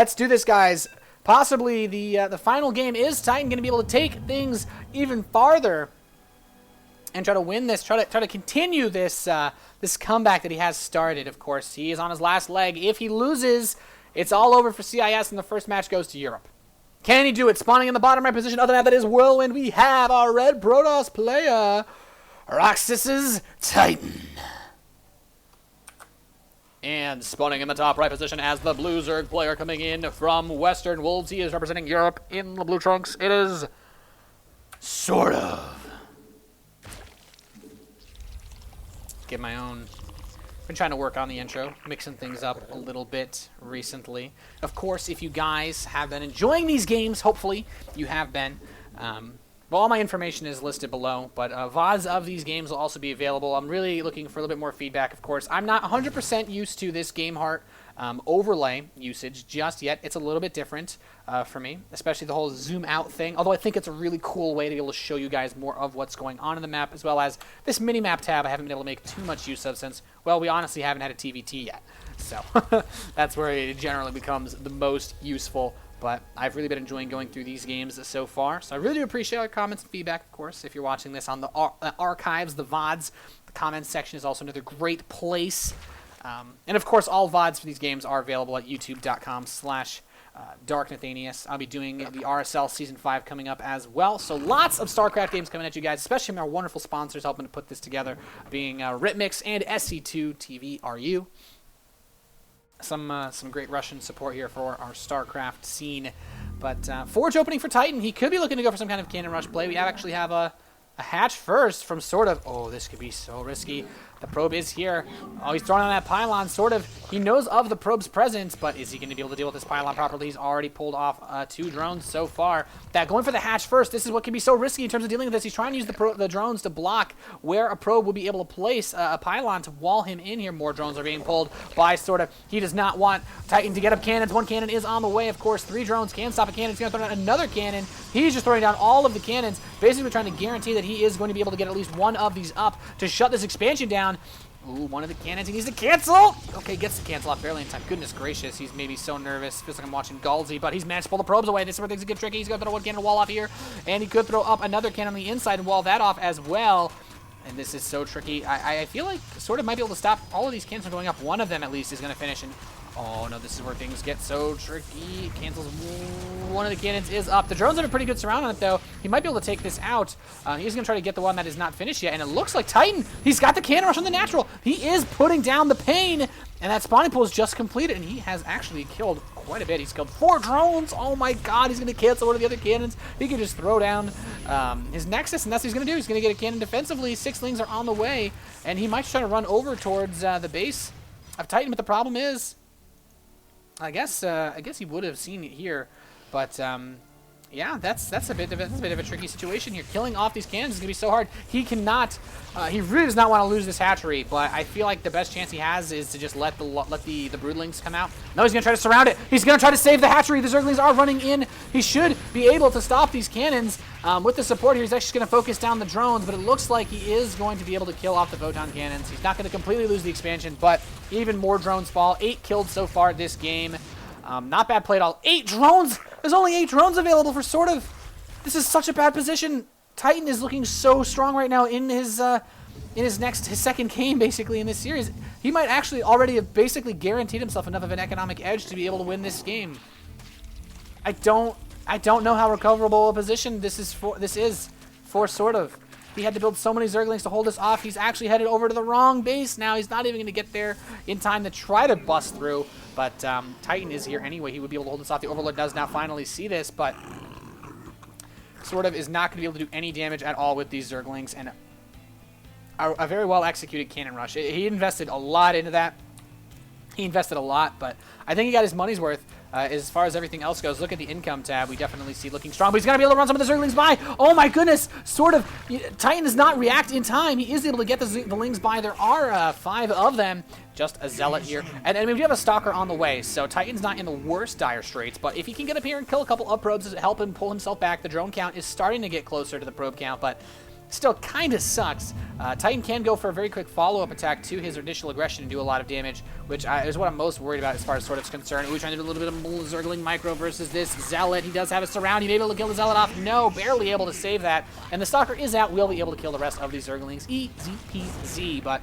Let's do this, guys. Possibly the final game. Is Titan going to be able to take things even farther and try to win this? Try to continue this this comeback that he has started. Of course, he is on his last leg. If he loses, it's all over for CIS, and the first match goes to Europe. Can he do it? Spawning in the bottom right position. Other than that is Whirlwind. We have our red Protoss player, Roxas's Titan. And spawning in the top right position as the blue Zerg player coming in from Western Wolves. He is representing Europe in the blue trunks. It is SortOf. Get my own. Been trying to work on the intro, mixing things up a little bit recently. Of course, if you guys have been enjoying these games, hopefully you have been. Well, all my information is listed below, but VODs of these games will also be available. I'm really looking for a little bit more feedback, of course. I'm not 100% used to this GameHeart overlay usage just yet. It's a little bit different for me, especially the whole zoom out thing, although I think it's a really cool way to be able to show you guys more of what's going on in the map, as well as this mini-map tab I haven't been able to make too much use of since, well, we honestly haven't had a TVT yet. So that's where it generally becomes the most useful. But I've really been enjoying going through these games so far. So I really do appreciate all your comments and feedback, of course. If you're watching this on the archives, the VODs, the comments section is also another great place. And, of course, all VODs for these games are available at youtube.com/DarkNathanias. I'll be doing the RSL Season 5 coming up as well. So lots of StarCraft games coming at you guys, especially our wonderful sponsors helping to put this together, being Ritmix and SC2 TVRU. Some great Russian support here for our StarCraft scene. But Forge opening for Titan. He could be looking to go for some kind of cannon rush play. We actually have a hatch first from SortOf. Oh, this could be so risky. The probe is here. Oh, he's throwing on that pylon. SortOf, he knows of the probe's presence, but is he going to be able to deal with this pylon properly? He's already pulled off 2 drones so far. That going for the hatch first, this is what can be so risky in terms of dealing with this. He's trying to use the drones to block where a probe will be able to place a pylon to wall him in here. More drones are being pulled by SortOf. He does not want Titan to get up cannons. 1 cannon is on the way, of course. 3 drones can stop a cannon. He's going to throw down another cannon. He's just throwing down all of the cannons, basically trying to guarantee that he is going to be able to get at least one of these up to shut this expansion down. Ooh, one of the cannons he needs to cancel. Okay, gets to cancel off barely in time. Goodness gracious, he's maybe so nervous. Feels like I'm watching Galsy, but he's managed to pull the probes away. This is where things get tricky. He's going to throw 1 cannon wall off here, and he could throw up another cannon on the inside and wall that off as well. And this is so tricky. I feel like SortOf might be able to stop all of these cannons from going up. One of them at least is going to finish. And oh no, this is where things get so tricky. Cancels. One of the cannons is up. The drones have a pretty good surround on it though. He might be able to take this out. He's going to try to get the one that is not finished yet. And it looks like Titan, he's got the cannon rush on the natural. He is putting down the pain. And that spawning pool is just completed. And he has actually killed quite a bit. He's killed 4 drones. Oh my god, he's going to cancel one of the other cannons. He can just throw down his Nexus, and that's what he's going to do. He's going to get a cannon defensively. 6 lings are on the way. And he might try to run over towards the base of Titan. But the problem is, I guess he would have seen it here, but yeah, that's a bit of a tricky situation here. Killing off these cannons is gonna be so hard. He cannot, he really does not want to lose this hatchery, but I feel like the best chance he has is to just let the broodlings come out. No, he's gonna try to surround it. He's gonna try to save the hatchery. The Zerglings are running in. He should be able to stop these cannons with the support here. He's actually gonna focus down the drones, but it looks like he is going to be able to kill off the photon cannons. He's not gonna completely lose the expansion, but even more drones fall. 8 killed so far this game. Not bad play at all. 8 drones! There's only 8 drones available for SortOf. This is such a bad position. Titan is looking so strong right now in his second game basically in this series. He might actually already have basically guaranteed himself enough of an economic edge to be able to win this game. I don't know how recoverable a position this is for SortOf. He had to build so many Zerglings to hold us off. He's actually headed over to the wrong base now. He's not even going to get there in time to try to bust through. But Titan is here anyway. He would be able to hold us off. The Overlord does now finally see this, but SortOf is not going to be able to do any damage at all with these Zerglings. And a very well executed cannon rush. He invested a lot into that. He invested a lot, but I think he got his money's worth. As far as everything else goes, look at the income tab. We definitely see looking strong, but he's going to be able to run some of the Zerglings by. Oh my goodness, SortOf. Titan does not react in time. He is able to get the lings by. There are 5 of them. Just a Zealot here. And we do have a Stalker on the way, so Titan's not in the worst dire straits, but if he can get up here and kill a couple of probes to help him pull himself back, the drone count is starting to get closer to the probe count, but still kind of sucks. Titan can go for a very quick follow-up attack to his initial aggression and do a lot of damage, which is what I'm most worried about as far as SortOf's concerned. We're trying to do a little bit of Zergling micro versus this Zealot. He does have a surround. He may be able to kill the Zealot off. No, barely able to save that. And the Stalker is out. We'll be able to kill the rest of these Zerglings. Easy peasy, but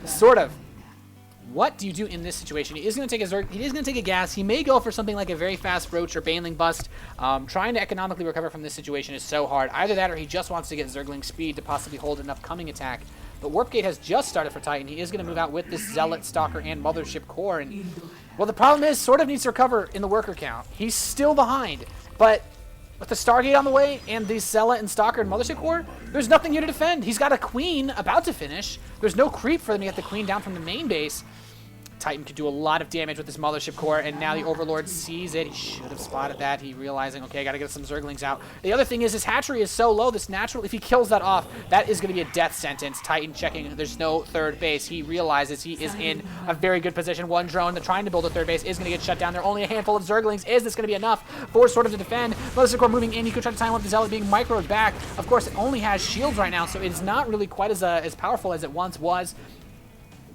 SortOf. What do you do in this situation? He is going to take a Zerg. He is going to take a gas. He may go for something like a very fast Roach or Baneling Bust. Trying to economically recover from this situation is so hard. Either that or he just wants to get Zergling speed to possibly hold enough coming attack. But Warp Gate has just started for Titan. He is going to move out with this Zealot, Stalker, and Mothership Core. And, well, the problem is SortOf needs to recover in the worker count. He's still behind. But with the Stargate on the way and the Zealot and Stalker and Mothership Core, there's nothing here to defend. He's got a Queen about to finish. There's no creep for them to get the Queen down from the main base. Titan could do a lot of damage with this Mothership Core, and now the Overlord sees it. He should have spotted that. He realizing, okay, I got to get some Zerglings out. The other thing is his hatchery is so low, this natural, if he kills that off, that is going to be a death sentence. Titan checking, there's no third base. He realizes he is in a very good position. One drone that's trying to build a third base is going to get shut down. There are only a handful of Zerglings. Is this going to be enough for SortOf to defend? Mothership Core moving in. He could try to time up the Zealot being microed back. Of course, it only has shields right now, so it's not really quite as powerful as it once was.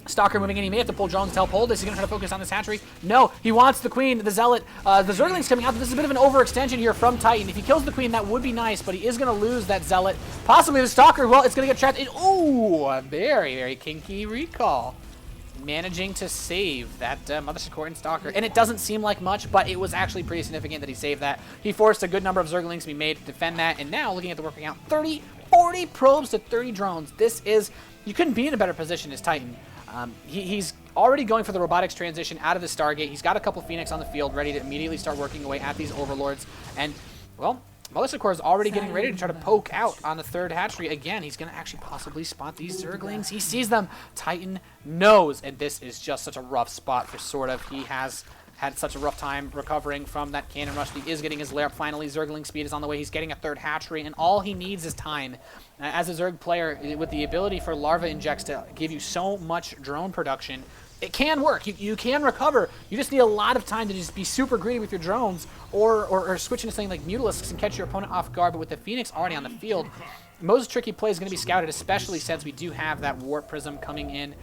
Stalker moving in. He may have to pull drones to help hold this. He's going to try to focus on this hatchery. No, he wants the Queen, the Zealot. The Zergling's coming out. This is a bit of an overextension here from Titan. If he kills the Queen, that would be nice, but he is going to lose that Zealot. Possibly the Stalker. Well, it's going to get trapped in. Ooh, a very, very kinky recall. Managing to save that Mothership Core and Stalker. And it doesn't seem like much, but it was actually pretty significant that he saved that. He forced a good number of Zerglings to be made to defend that. And now, looking at the worker count, 30, 40 probes to 30 drones. This is, you couldn't be in a better position as Titan. He's already going for the robotics transition out of the Stargate. He's got a couple Phoenix on the field ready to immediately start working away at these Overlords. And, well, Mothership Core is already getting ready to try to poke out on the third hatchery. Again, he's going to actually possibly spot these Zerglings. He sees them. Titan knows. And this is just such a rough spot for SortOf. He has had such a rough time recovering from that cannon rush. He is getting his lair up finally. Zergling speed is on the way. He's getting a third hatchery, and all he needs is time. As a Zerg player, with the ability for Larva Injects to give you so much drone production, it can work. You can recover. You just need a lot of time to just be super greedy with your drones, or switch into something like Mutalisks and catch your opponent off guard. But with the Phoenix already on the field, most tricky play is going to be scouted, especially since we do have that Warp Prism coming in.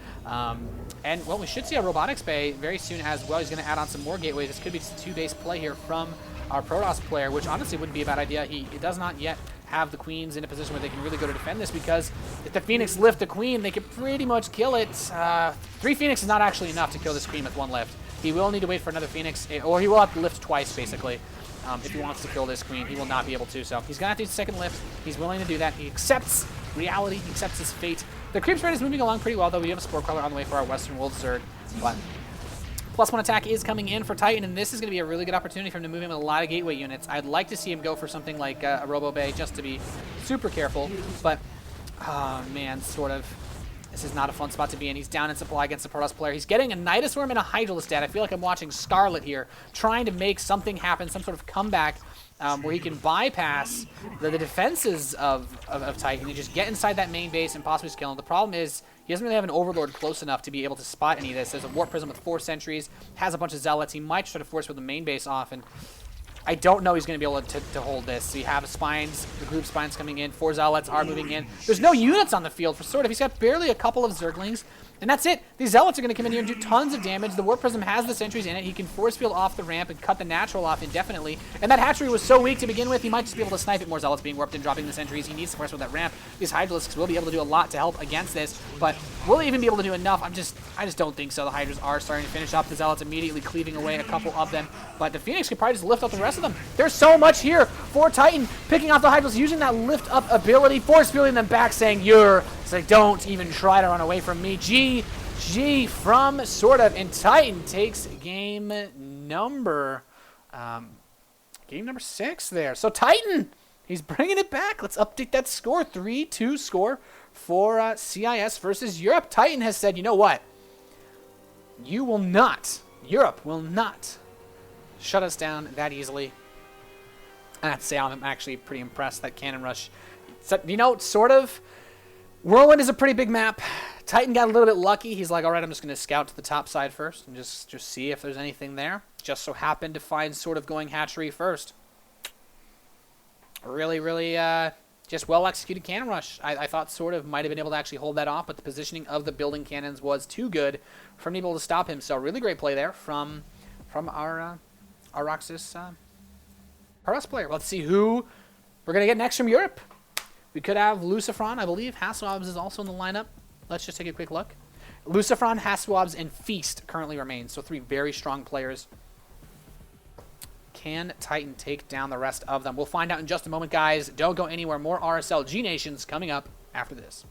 And, well, we should see a Robotics Bay very soon as well. He's going to add on some more gateways. This could be just a two-base play here from our Protoss player, which honestly wouldn't be a bad idea. He does not yet have the Queens in a position where they can really go to defend this, because if the Phoenix lift the Queen, they could pretty much kill it. 3 Phoenix is not actually enough to kill this Queen with 1 lift. He will need to wait for another Phoenix, or he will have to lift twice, basically. If he wants to kill this Queen, he will not be able to. So he's going to have to use a second lift. He's willing to do that. He accepts reality. He accepts his fate. The creep spread is moving along pretty well, though. We have a Spore Crawler on the way for our Western World Zerg. But +1 attack is coming in for Titan, and this is going to be a really good opportunity for him to move in with a lot of gateway units. I'd like to see him go for something like a Robo Bay, just to be super careful. But, oh man, SortOf. This is not a fun spot to be in. He's down in supply against the Protoss player. He's getting a Nidus Worm and a Hydralistat. I feel like I'm watching Scarlet here, trying to make something happen, some sort of comeback where he can bypass the defenses of Titan and just get inside that main base and possibly kill him. The problem is he doesn't really have an Overlord close enough to be able to spot any of this. There's a Warp Prism with 4 sentries, has a bunch of Zealots. He might try to force with the main base off, and I don't know he's going to be able to hold this. So you have Spines, the group Spines coming in. 4 Zealots are moving in. There's no units on the field for SortOf. He's got barely a couple of Zerglings, and that's it. These Zealots are going to come in here and do tons of damage. The Warp Prism has the sentries in it. He can force field off the ramp and cut the natural off indefinitely. And that hatchery was so weak to begin with, he might just be able to snipe it. More Zealots being warped and dropping the sentries. He needs to force with that ramp. These Hydralisks will be able to do a lot to help against this, but will he even be able to do enough? I just don't think so. The Hydras are starting to finish up. The Zealots immediately cleaving away a couple of them, but the Phoenix could probably just lift up the rest of them. There's so much here for Titan, picking off the Hydras, using that lift up ability, force fielding them back, saying, it's like, don't even try to run away from me. GG from SortOf, and Titan takes game number 6 there. So Titan, he's bringing it back. Let's update that score. 3-2 score for CIS versus Europe. Titan has said, you know what? Europe will not shut us down that easily. I have to say, I'm actually pretty impressed that Cannon Rush, SortOf. Whirlwind is a pretty big map. Titan got a little bit lucky. He's like, all right, I'm just going to scout to the top side first and just see if there's anything there. Just so happened to find SortOf going hatchery first. Really, really just well-executed cannon rush. I thought SortOf might have been able to actually hold that off, but the positioning of the building cannons was too good for him able to stop him. So really great play there from our Roxas RS player. Let's see who we're going to get next from Europe. We could have Lucifron. I believe Hasselhobbs is also in the lineup. Let's just take a quick look. Lucifron, Hasselhobbs, and Feast currently remain. So 3 very strong players. Can Titan take down the rest of them? We'll find out in just a moment, guys. Don't go anywhere. More RSL gNations coming up after this.